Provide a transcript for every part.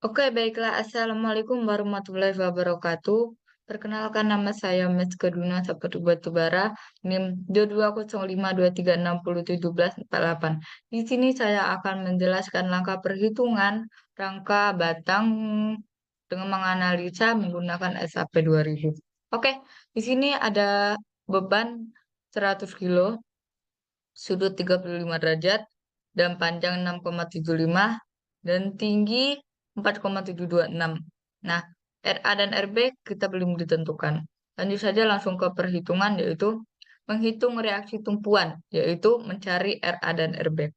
Oke, baiklah. Assalamualaikum warahmatullahi wabarakatuh. Perkenalkan nama saya Miss Keduna Saputu Batubara, NIM 220523601748. Di sini saya akan menjelaskan langkah perhitungan rangka batang dengan menganalisa menggunakan SAP 2000. Oke, di sini ada beban 100 kilo, sudut 35 derajat, dan panjang 6,75, dan tinggi 4,726. Nah, RA dan RB kita belum ditentukan. Lanjut saja langsung ke perhitungan, yaitu menghitung reaksi tumpuan, yaitu mencari RA dan RB.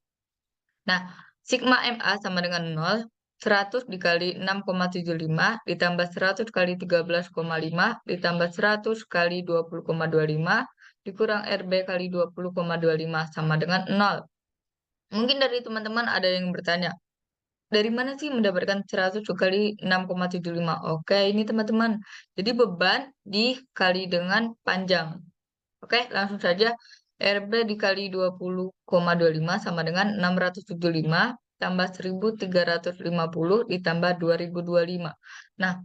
Nah, sigma MA sama dengan 0, 100 dikali 6,75 ditambah 100 kali 13,5 ditambah 100 kali 20,25 dikurang RB kali 20,25 sama dengan 0. Mungkin dari teman-teman ada yang bertanya, dari mana sih mendapatkan 100 kali 6,75? Oke, ini teman-teman. Jadi beban dikali dengan panjang. Oke, langsung saja. RB dikali 20,25 sama dengan 675 tambah 1350 ditambah 2025. Nah,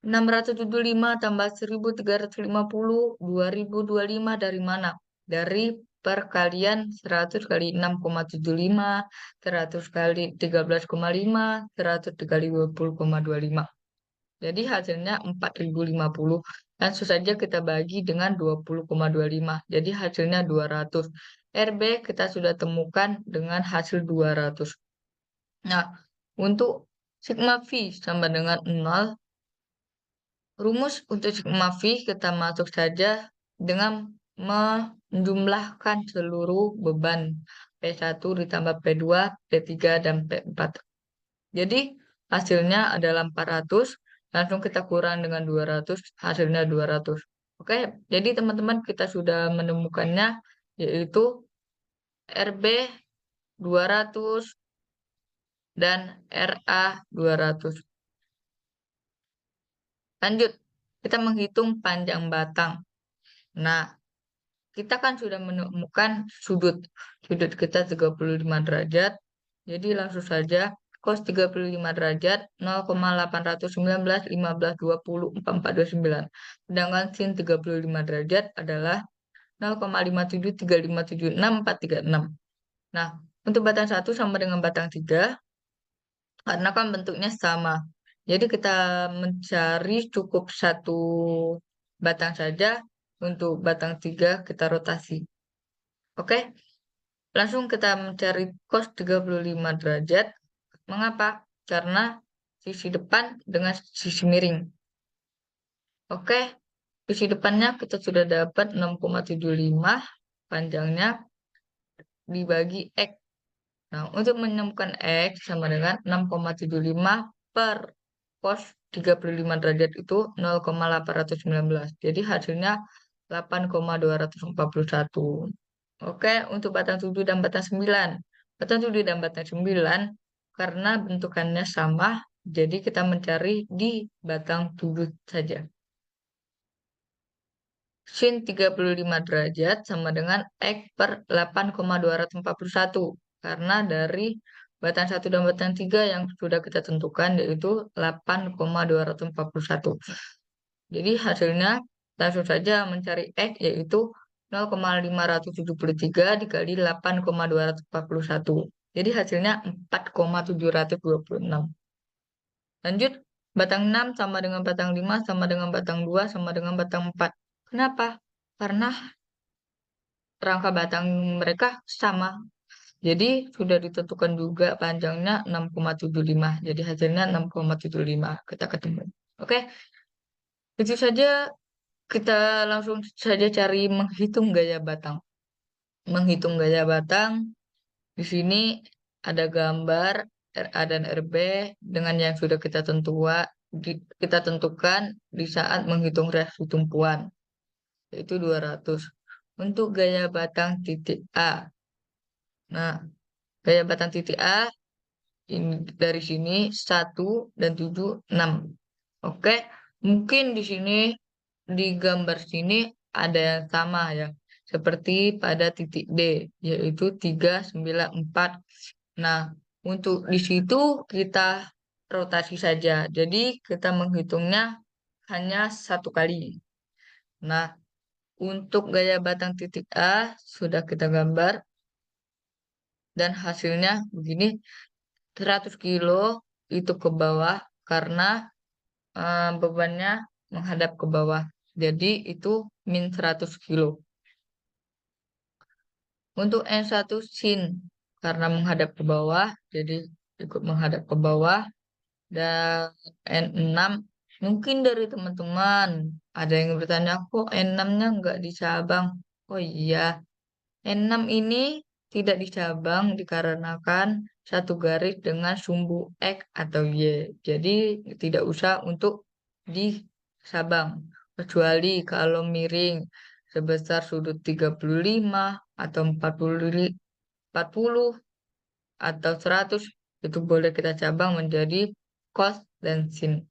675 tambah 1350, 2025 dari mana? Dari perkalian 100 kali 6,75, 100 kali 13,5, 100 dikali 20,25. Jadi hasilnya 4050. Langsung saja kita bagi dengan 20,25. Jadi hasilnya 200. RB kita sudah temukan dengan hasil 200. Nah, untuk sigma V sama dengan 0, rumus untuk sigma V kita masuk saja dengan menjumlahkan seluruh beban P1 ditambah P2, P3, dan P4. Jadi hasilnya adalah 400, langsung kita kurang dengan 200, hasilnya 200. Oke, jadi teman-teman kita sudah menemukannya, yaitu RB 200 dan RA 200. Lanjut, kita menghitung panjang batang. Nah, kita kan sudah menemukan sudut. Sudut kita 35 derajat. Jadi langsung saja cos 35 derajat 0,819,15,20,44,29. Sedangkan sin 35 derajat adalah 0,573576,436. Nah, untuk batang 1 sama dengan batang 3 karena kan bentuknya sama. Jadi kita mencari cukup satu batang saja. Untuk batang 3 kita rotasi. Oke, langsung kita mencari cos 35 derajat. Mengapa? Karena sisi depan dengan sisi miring. Oke, sisi depannya kita sudah dapat 6,75, panjangnya dibagi X. Nah, untuk menemukan X sama dengan 6,75 per cos 35 derajat itu 0,819. Jadi hasilnya 8,241. Oke, untuk batang 7 dan batang 9. Batang 7 dan batang 9 karena bentukannya sama, jadi kita mencari di batang 7 saja. Sin 35 derajat sama dengan X per 8,241. Karena dari batang 1 dan batang 3 yang sudah kita tentukan yaitu 8,241. Jadi hasilnya langsung saja mencari X yaitu 0,573 dikali 8,241. Jadi hasilnya 4,726. Lanjut, batang 6 sama dengan batang 5 sama dengan batang 2 sama dengan batang 4. Kenapa? Karena rangka batang mereka sama. Jadi sudah ditentukan juga panjangnya 6,75. Jadi hasilnya 6,75. Kita ketemu. Oke, itu saja. Kita langsung saja cari menghitung gaya batang. Menghitung gaya batang, di sini ada gambar RA dan RB dengan yang sudah kita tentukan di saat menghitung reaksi tumpuan, yaitu 200. Untuk gaya batang titik A. Nah, gaya batang titik A ini dari sini 1 dan 7, 6. Oke, mungkin di sini di gambar sini ada yang sama ya. Seperti pada titik D, yaitu 3, 9, 4. Nah, untuk di situ kita rotasi saja. Jadi kita menghitungnya hanya satu kali. Nah, untuk gaya batang titik A sudah kita gambar dan hasilnya begini, 100 kilo itu ke bawah karena bebannya menghadap ke bawah. Jadi itu min 100 kilo. Untuk N1 sin karena menghadap ke bawah, jadi ikut menghadap ke bawah. Dan N6 mungkin dari teman-teman ada yang bertanya, kok N6-nya nggak dicabang? Oh iya, N6 ini tidak dicabang dikarenakan satu garis dengan sumbu X atau Y. Jadi tidak usah untuk dicabang. Kecuali kalau miring sebesar sudut 35 atau 40 atau 100 itu boleh kita cabang menjadi cos dan sin.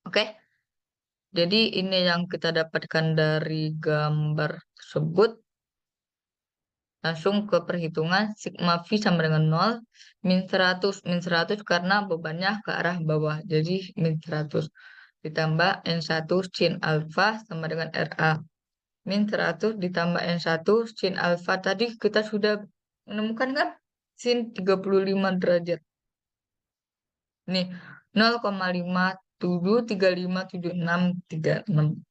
Oke, jadi ini yang kita dapatkan dari gambar tersebut. Langsung ke perhitungan sigma V sama dengan 0, min 100 karena bebannya ke arah bawah. Jadi min 100 ditambah N1 sin alfa sama dengan RA. Min 100 ditambah N1 sin alfa tadi kita sudah menemukan kan? Sin 35 derajat. Nih, 0,57357636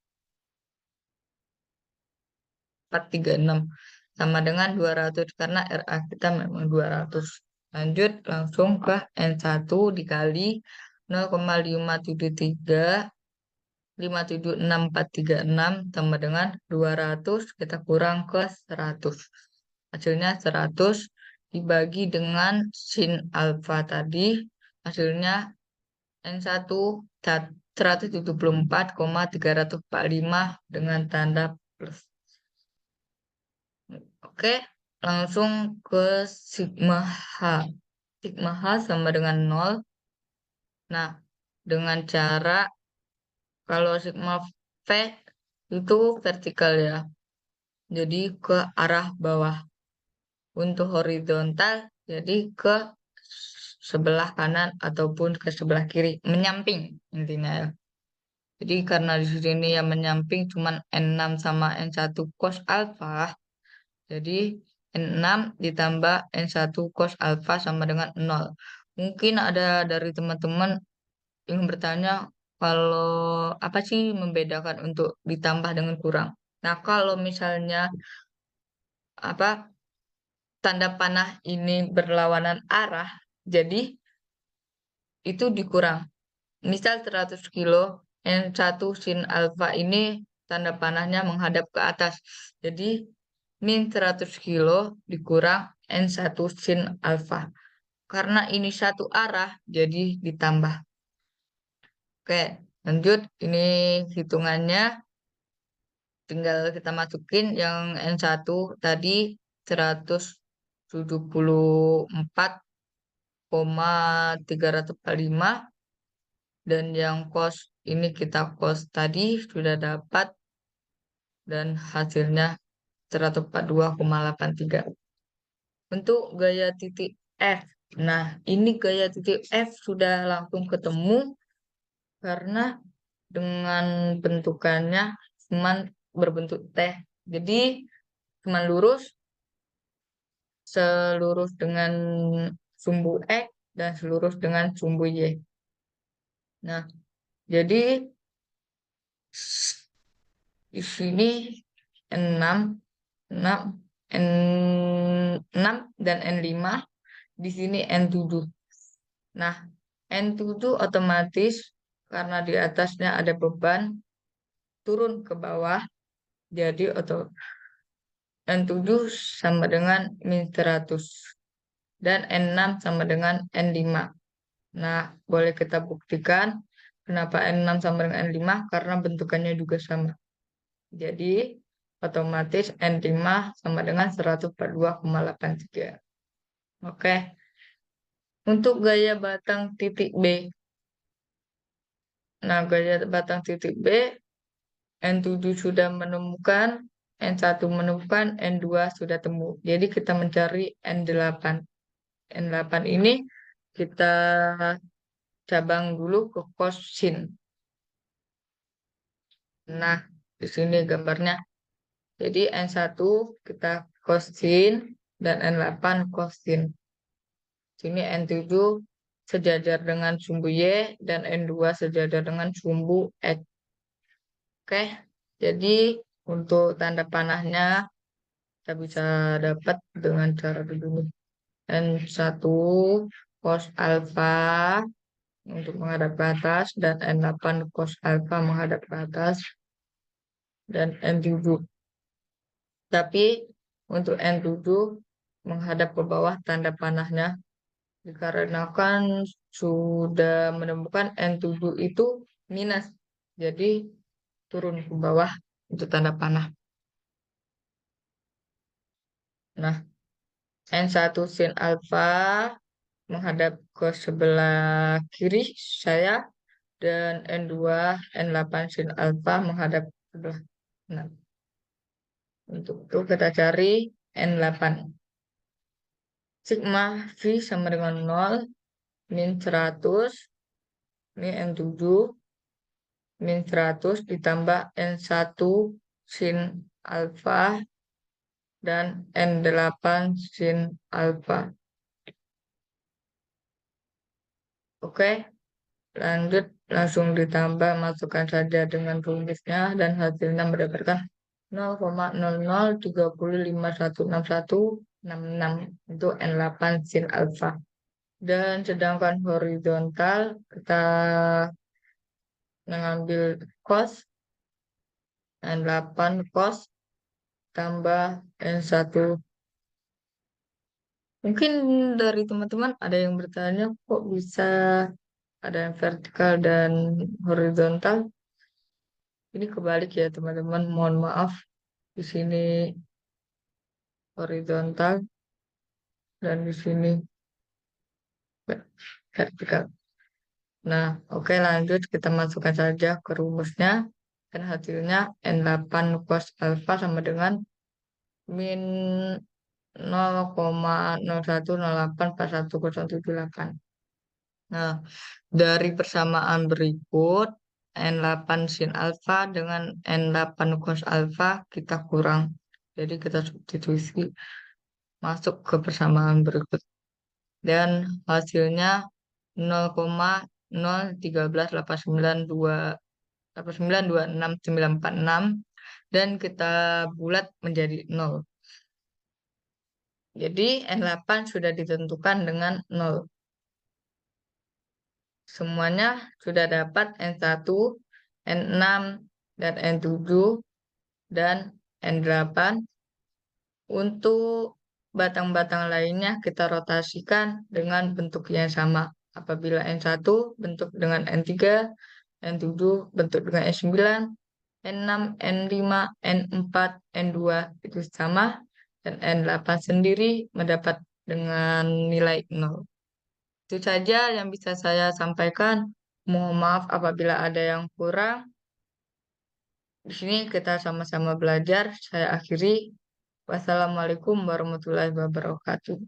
436 sama dengan 200 karena RA kita memang 200. Lanjut langsung ke N1 dikali 0,573576436 sama dengan 200 kita kurang ke 100. Hasilnya 100 dibagi dengan sin alfa tadi hasilnya N1 174,345 dengan tanda plus. Oke, langsung ke sigma H. Sigma H sama dengan 0. Nah, dengan cara kalau sigma V itu vertikal ya. Jadi ke arah bawah. Untuk horizontal, jadi ke sebelah kanan ataupun ke sebelah kiri. Menyamping intinya ya. Jadi karena di sini yang menyamping cuman N6 sama N1 cos alfa. Jadi N6 ditambah N1 cos alfa sama dengan 0. Mungkin ada dari teman-teman yang bertanya kalau apa sih membedakan untuk ditambah dengan kurang. Nah, kalau misalnya apa tanda panah ini berlawanan arah, jadi itu dikurang. Misal 100 kilo, N1 sin alfa ini tanda panahnya menghadap ke atas. Jadi min 100 kilo dikurang N1 sin alfa. Karena ini satu arah, jadi ditambah. Oke, lanjut. Ini hitungannya. Tinggal kita masukin yang N1 tadi 174,345 dan yang cos ini kita cos tadi sudah dapat dan hasilnya 142,83. Untuk gaya titik F. Nah, ini gaya titik F sudah langsung ketemu karena dengan bentukannya cuman berbentuk T. Jadi cuman lurus, selurus dengan sumbu X dan selurus dengan sumbu Y. Nah, jadi di sini 6, 6, N6 dan N5, di sini N7. Nah, N7 otomatis karena di atasnya ada beban turun ke bawah, jadi N7 sama dengan min 100 dan N6 sama dengan N5. Nah, boleh kita buktikan kenapa N6 sama dengan N5 karena bentukannya juga sama. Jadi, otomatis N5 sama dengan 142,83. Oke. Untuk gaya batang titik B. Nah, gaya batang titik B, N7 sudah menemukan, N1 menemukan, N2 sudah temu. Jadi kita mencari N8. N8 ini kita cabang dulu ke kos sin. Nah, di sini gambarnya. Jadi N1 kita kos sin dan N8 kos sin. Sini N7 sejajar dengan sumbu Y dan N2 sejajar dengan sumbu X. Oke, jadi untuk tanda panahnya kita bisa dapat dengan cara begini. N1 cos alfa untuk menghadap ke atas dan N8 cos alfa menghadap ke atas dan N7. Tapi untuk N7 menghadap ke bawah tanda panahnya dikarenakan sudah menemukan N7 itu minus. Jadi turun ke bawah untuk tanda panah. Nah, N1 sin alfa menghadap ke sebelah kiri saya dan N2 N8 sin alfa menghadap ke sebelah kanan. Untuk itu kita cari N8. Sigma V sama dengan 0 min 100 ini N7 min 100 ditambah N1 sin alfa dan N8 sin alfa. Oke, lanjut langsung ditambah, masukkan saja dengan rumusnya dan hasilnya mendapatkan 0,0030516166 itu N8 sin alfa. Dan sedangkan horizontal kita mengambil cos N8 cos tambah N1. Mungkin dari teman-teman ada yang bertanya kok bisa ada yang vertikal dan horizontal. Ini kebalik ya teman-teman. Mohon maaf. Di sini horizontal dan di sini vertikal. Nah, oke lanjut kita masukkan saja ke rumusnya. Dan hasilnya N8 cos alfa sama dengan min 0,01084178. Nah, dari persamaan berikut N8 sin alfa dengan N8 cos alfa kita kurang. Jadi kita substitusi masuk ke persamaan berikut. Dan hasilnya 0,01388928926 dan kita bulat menjadi 0. Jadi N8 sudah ditentukan dengan 0. Semuanya sudah dapat N1, N6, dan N7, dan N8. Untuk batang-batang lainnya kita rotasikan dengan bentuk yang sama. Apabila N1 bentuk dengan N3, N7 bentuk dengan N9, N6, N5, N4, N2 itu sama, dan N8 sendiri mendapat dengan nilai 0. Itu saja yang bisa saya sampaikan. Mohon maaf apabila ada yang kurang. Di sini kita sama-sama belajar. Saya akhiri. Wassalamualaikum warahmatullahi wabarakatuh.